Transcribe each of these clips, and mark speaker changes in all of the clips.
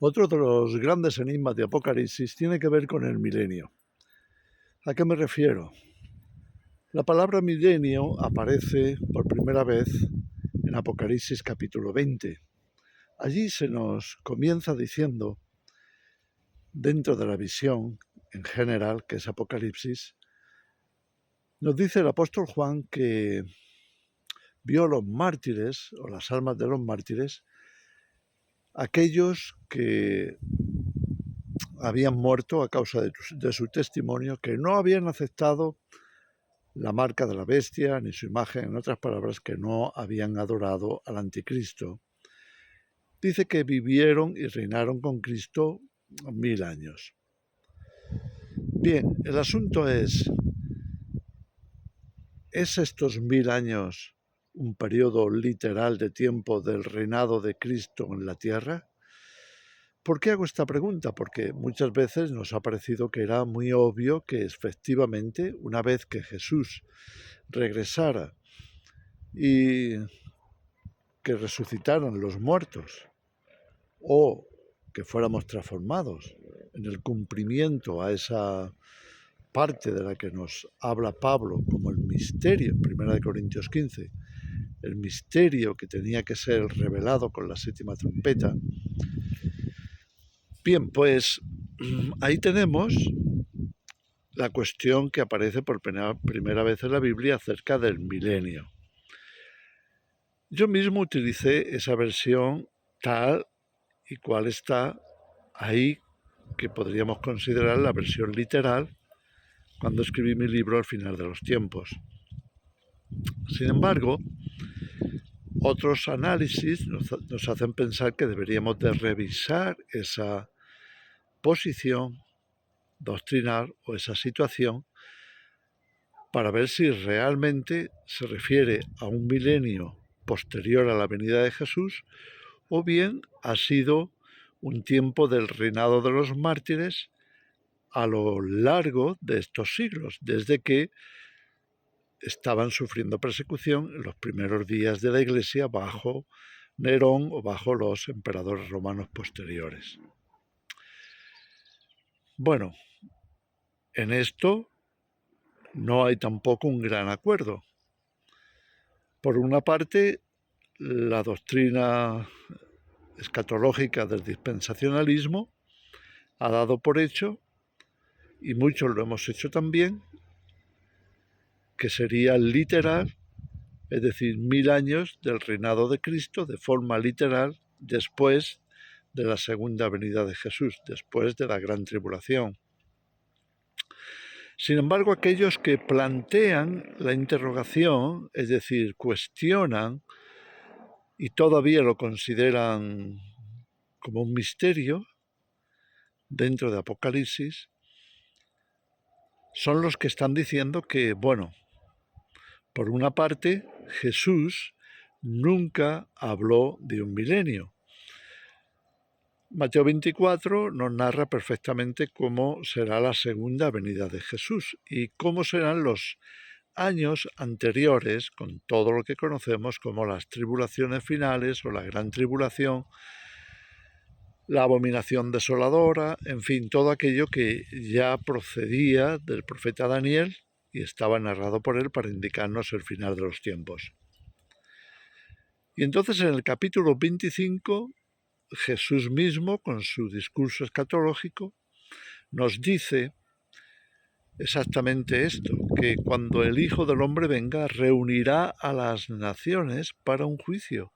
Speaker 1: Otro de los grandes enigmas de Apocalipsis tiene que ver con el milenio. ¿A qué me refiero? La palabra milenio aparece por primera vez en Apocalipsis capítulo 20. Allí se nos comienza diciendo, dentro de la visión en general, que es Apocalipsis, nos dice el apóstol Juan que vio los mártires, o las almas de los mártires, aquellos que habían muerto a causa de su testimonio, que no habían aceptado la marca de la bestia ni su imagen, en otras palabras, que no habían adorado al anticristo. Dice que vivieron y reinaron con Cristo 1000 años. Bien, el asunto ¿es estos 1000 años un periodo literal de tiempo del reinado de Cristo en la tierra? ¿Por qué hago esta pregunta? Porque muchas veces nos ha parecido que era muy obvio que efectivamente, una vez que Jesús regresara y que resucitaran los muertos o que fuéramos transformados en el cumplimiento a esa parte de la que nos habla Pablo como el misterio en 1 Corintios 15, el misterio que tenía que ser revelado con la séptima trompeta. Bien, pues ahí tenemos la cuestión que aparece por primera vez en la Biblia acerca del milenio. Yo mismo utilicé esa versión tal y cual está ahí, que podríamos considerar la versión literal, cuando escribí mi libro Al final de los tiempos. Sin embargo, otros análisis nos hacen pensar que deberíamos de revisar esa posición doctrinal o esa situación para ver si realmente se refiere a un milenio posterior a la venida de Jesús o bien ha sido un tiempo del reinado de los mártires a lo largo de estos siglos, desde que estaban sufriendo persecución en los primeros días de la Iglesia bajo Nerón o bajo los emperadores romanos posteriores. Bueno, en esto no hay tampoco un gran acuerdo. Por una parte, la doctrina escatológica del dispensacionalismo ha dado por hecho, y muchos lo hemos hecho también, que sería literal, es decir, 1000 años del reinado de Cristo de forma literal después de la segunda venida de Jesús, después de la gran tribulación. Sin embargo, aquellos que plantean la interrogación, es decir, cuestionan y todavía lo consideran como un misterio dentro de Apocalipsis, son los que están diciendo que, bueno, por una parte, Jesús nunca habló de un milenio. Mateo 24 nos narra perfectamente cómo será la segunda venida de Jesús y cómo serán los años anteriores, con todo lo que conocemos como las tribulaciones finales o la gran tribulación, la abominación desoladora, en fin, todo aquello que ya procedía del profeta Daniel y estaba narrado por él para indicarnos el final de los tiempos. Y entonces en el capítulo 25, Jesús mismo, con su discurso escatológico, nos dice exactamente esto, que cuando el Hijo del Hombre venga, reunirá a las naciones para un juicio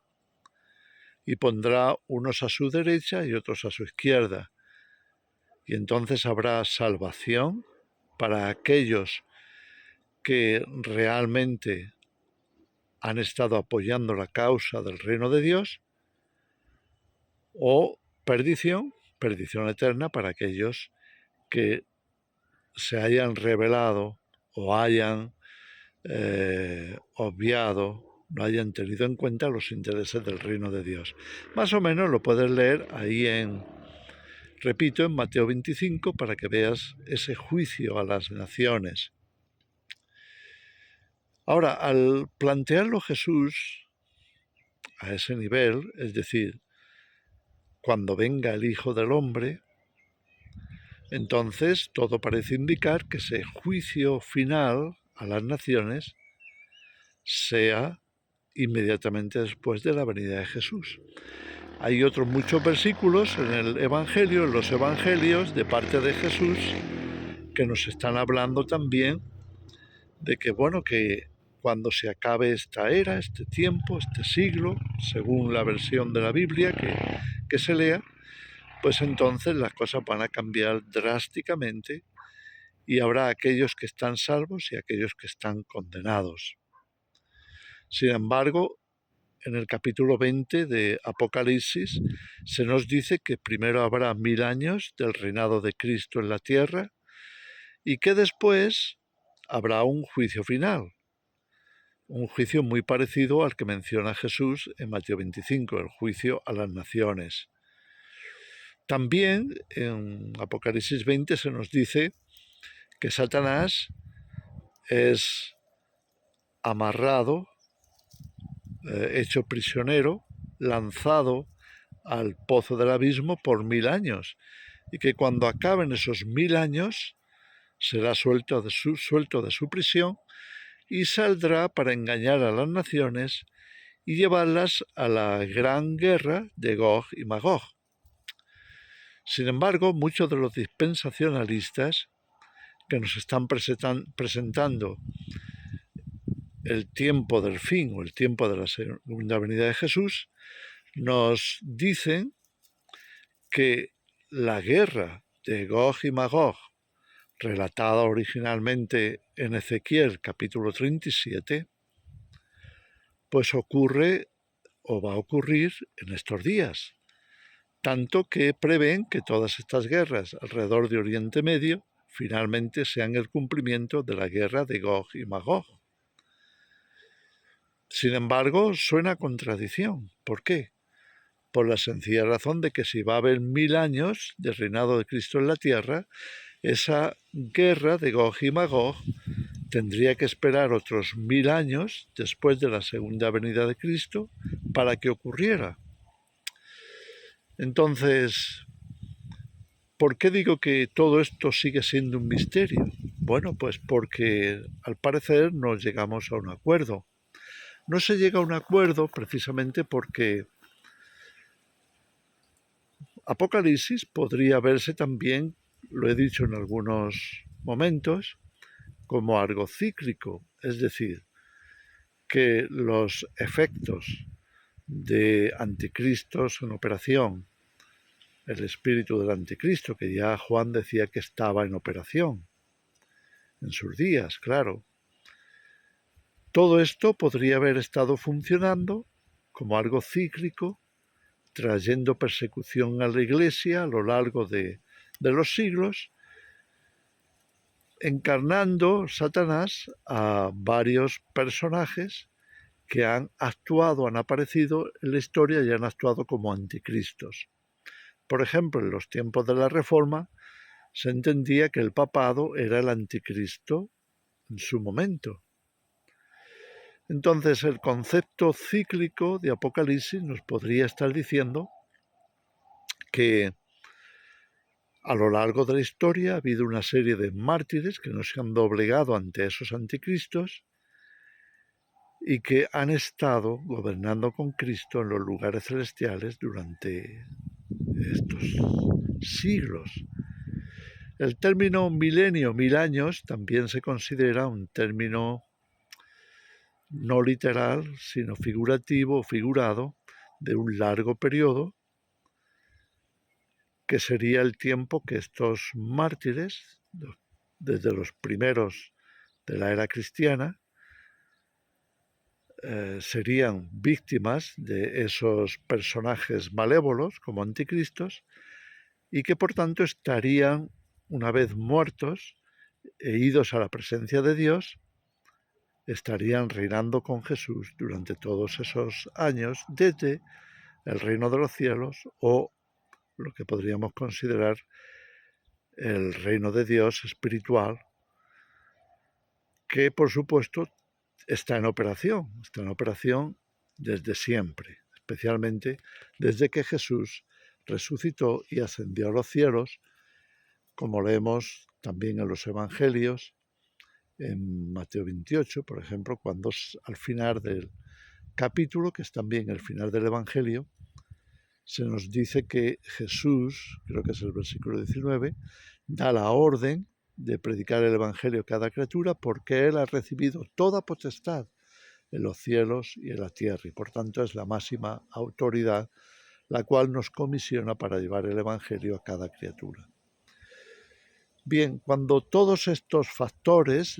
Speaker 1: y pondrá unos a su derecha y otros a su izquierda. Y entonces habrá salvación para aquellos que realmente han estado apoyando la causa del reino de Dios, o perdición eterna para aquellos que se hayan rebelado o hayan obviado, no hayan tenido en cuenta los intereses del reino de Dios. Más o menos lo puedes leer ahí repito, en Mateo 25, para que veas ese juicio a las naciones. Ahora, al plantearlo Jesús a ese nivel, es decir, cuando venga el Hijo del Hombre, entonces todo parece indicar que ese juicio final a las naciones sea inmediatamente después de la venida de Jesús. Hay otros muchos versículos en el Evangelio, en los Evangelios, de parte de Jesús, que nos están hablando también de que, bueno, que cuando se acabe esta era, este tiempo, este siglo, según la versión de la Biblia que se lea, pues entonces las cosas van a cambiar drásticamente y habrá aquellos que están salvos y aquellos que están condenados. Sin embargo, en el capítulo 20 de Apocalipsis se nos dice que primero habrá 1000 años del reinado de Cristo en la tierra y que después habrá un juicio final, un juicio muy parecido al que menciona Jesús en Mateo 25, el juicio a las naciones. También en Apocalipsis 20 se nos dice que Satanás es amarrado, hecho prisionero, lanzado al pozo del abismo por 1000 años, y que cuando acaben esos 1000 años será suelto de su prisión y saldrá para engañar a las naciones y llevarlas a la gran guerra de Gog y Magog. Sin embargo, muchos de los dispensacionalistas que nos están presentando el tiempo del fin o el tiempo de la segunda venida de Jesús, nos dicen que la guerra de Gog y Magog, relatada originalmente en Ezequiel capítulo 37, pues ocurre o va a ocurrir en estos días, tanto que prevén que todas estas guerras alrededor de Oriente Medio finalmente sean el cumplimiento de la guerra de Gog y Magog. Sin embargo, suena a contradicción. ¿Por qué? Por la sencilla razón de que si va a haber 1000 años de reinado de Cristo en la tierra, esa guerra de Gog y Magog tendría que esperar otros 1000 años después de la segunda venida de Cristo para que ocurriera. Entonces, ¿por qué digo que todo esto sigue siendo un misterio? Bueno, pues porque al parecer no llegamos a un acuerdo. No se llega a un acuerdo precisamente porque Apocalipsis podría verse también, lo he dicho en algunos momentos, como algo cíclico, es decir, que los efectos de anticristos en operación, el espíritu del anticristo, que ya Juan decía que estaba en operación en sus días, claro. Todo esto podría haber estado funcionando como algo cíclico, trayendo persecución a la Iglesia a lo largo de los siglos, encarnando Satanás a varios personajes que han actuado, han aparecido en la historia y han actuado como anticristos. Por ejemplo, en los tiempos de la Reforma se entendía que el papado era el anticristo en su momento. Entonces, el concepto cíclico de Apocalipsis nos podría estar diciendo que a lo largo de la historia ha habido una serie de mártires que no se han doblegado ante esos anticristos y que han estado gobernando con Cristo en los lugares celestiales durante estos siglos. El término milenio, 1000 años, también se considera un término no literal, sino figurativo o figurado de un largo periodo, que sería el tiempo que estos mártires, desde los primeros de la era cristiana, serían víctimas de esos personajes malévolos como anticristos y que por tanto estarían, una vez muertos e idos a la presencia de Dios, estarían reinando con Jesús durante todos esos años desde el reino de los cielos o lo que podríamos considerar el reino de Dios espiritual, que por supuesto está en operación desde siempre, especialmente desde que Jesús resucitó y ascendió a los cielos, como leemos también en los Evangelios, en Mateo 28, por ejemplo, cuando al final del capítulo, que es también el final del Evangelio, se nos dice que Jesús, creo que es el versículo 19, da la orden de predicar el Evangelio a cada criatura porque Él ha recibido toda potestad en los cielos y en la tierra y por tanto es la máxima autoridad la cual nos comisiona para llevar el Evangelio a cada criatura. Bien, cuando todos estos factores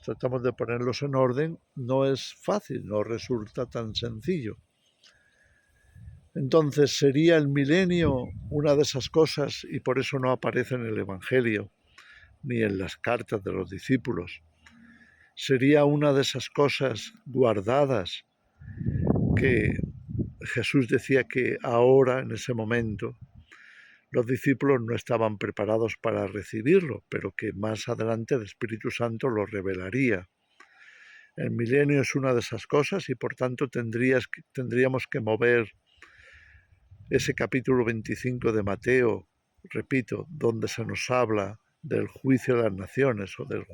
Speaker 1: tratamos de ponerlos en orden, no es fácil, no resulta tan sencillo. Entonces, ¿sería el milenio una de esas cosas y por eso no aparece en el Evangelio ni en las cartas de los discípulos? ¿Sería una de esas cosas guardadas que Jesús decía que ahora, en ese momento, los discípulos no estaban preparados para recibirlo, pero que más adelante el Espíritu Santo lo revelaría? El milenio es una de esas cosas y por tanto tendríamos que mover ese capítulo 25 de Mateo, repito, donde se nos habla del juicio de las naciones o del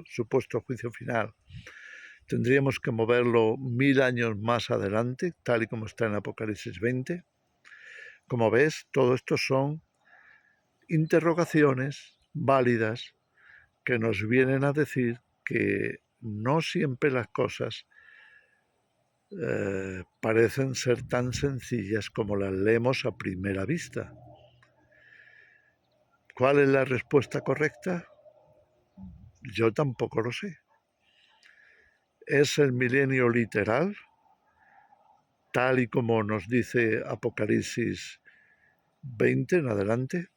Speaker 1: supuesto juicio final. Tendríamos que moverlo 1000 años más adelante, tal y como está en Apocalipsis 20. Como ves, todo esto son interrogaciones válidas que nos vienen a decir que no siempre las cosas parecen ser tan sencillas como las leemos a primera vista. ¿Cuál es la respuesta correcta? Yo tampoco lo sé. ¿Es el milenio literal, tal y como nos dice Apocalipsis 20 en adelante?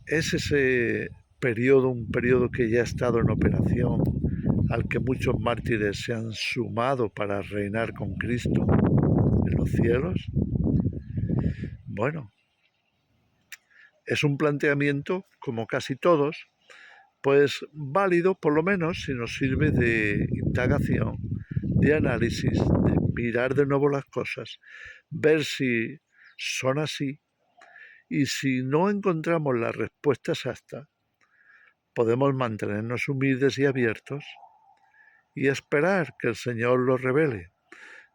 Speaker 1: ¿Es ese periodo un periodo que ya ha estado en operación, al que muchos mártires se han sumado para reinar con Cristo en los cielos? Bueno, es un planteamiento, como casi todos, pues válido por lo menos si nos sirve de indagación, de análisis, de mirar de nuevo las cosas, ver si son así y si no encontramos la respuesta exacta, podemos mantenernos humildes y abiertos y esperar que el Señor lo revele,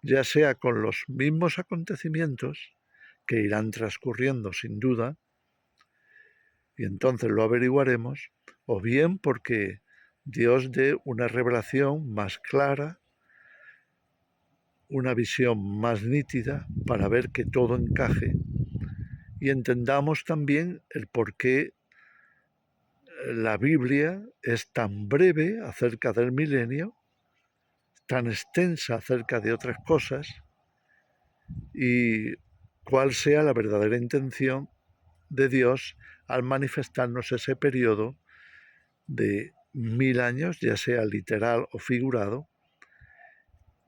Speaker 1: ya sea con los mismos acontecimientos que irán transcurriendo sin duda, y entonces lo averiguaremos, o bien porque Dios dé una revelación más clara, una visión más nítida para ver que todo encaje y entendamos también el por qué la Biblia es tan breve acerca del milenio, tan extensa acerca de otras cosas y cuál sea la verdadera intención de Dios al manifestarnos ese periodo de 1000 años, ya sea literal o figurado,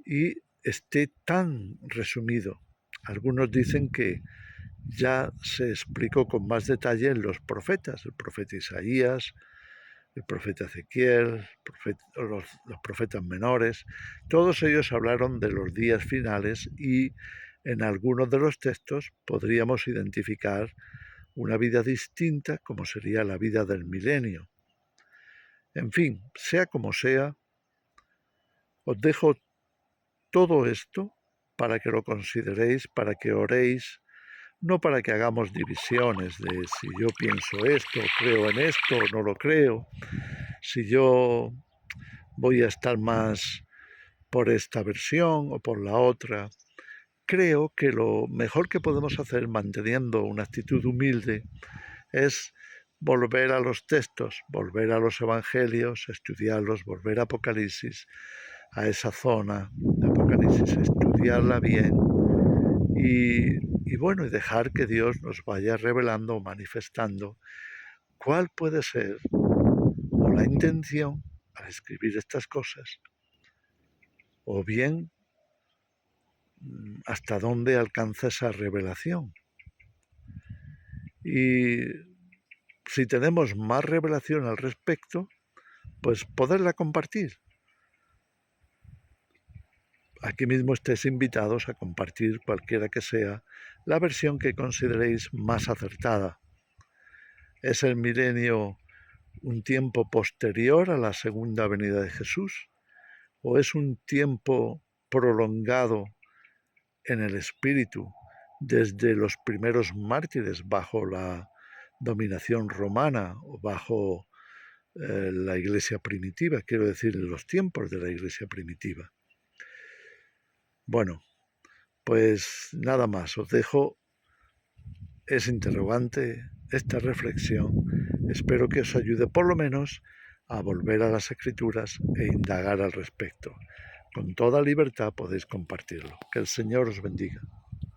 Speaker 1: y esté tan resumido. Algunos dicen que ya se explicó con más detalle en los profetas, el profeta Isaías, el profeta Ezequiel, los profetas menores. Todos ellos hablaron de los días finales y en algunos de los textos podríamos identificar una vida distinta como sería la vida del milenio. En fin, sea como sea, os dejo todo esto para que lo consideréis, para que oréis, no para que hagamos divisiones de si yo pienso esto, creo en esto, no lo creo, si yo voy a estar más por esta versión o por la otra. Creo que lo mejor que podemos hacer manteniendo una actitud humilde es volver a los textos, volver a los evangelios, estudiarlos, volver a Apocalipsis, a esa zona de Apocalipsis, estudiarla bien y bueno, y dejar que Dios nos vaya revelando o manifestando cuál puede ser o la intención al escribir estas cosas, o bien hasta dónde alcanza esa revelación. Y si tenemos más revelación al respecto, pues poderla compartir. Aquí mismo estéis invitados a compartir cualquiera que sea la versión que consideréis más acertada. ¿Es el milenio un tiempo posterior a la segunda venida de Jesús? ¿O es un tiempo prolongado en el espíritu desde los primeros mártires bajo la dominación romana o bajo la iglesia primitiva, quiero decir, en los tiempos de la iglesia primitiva? Bueno, pues nada más, os dejo ese interrogante, esta reflexión. Espero que os ayude por lo menos a volver a las Escrituras e indagar al respecto. Con toda libertad podéis compartirlo. Que el Señor os bendiga.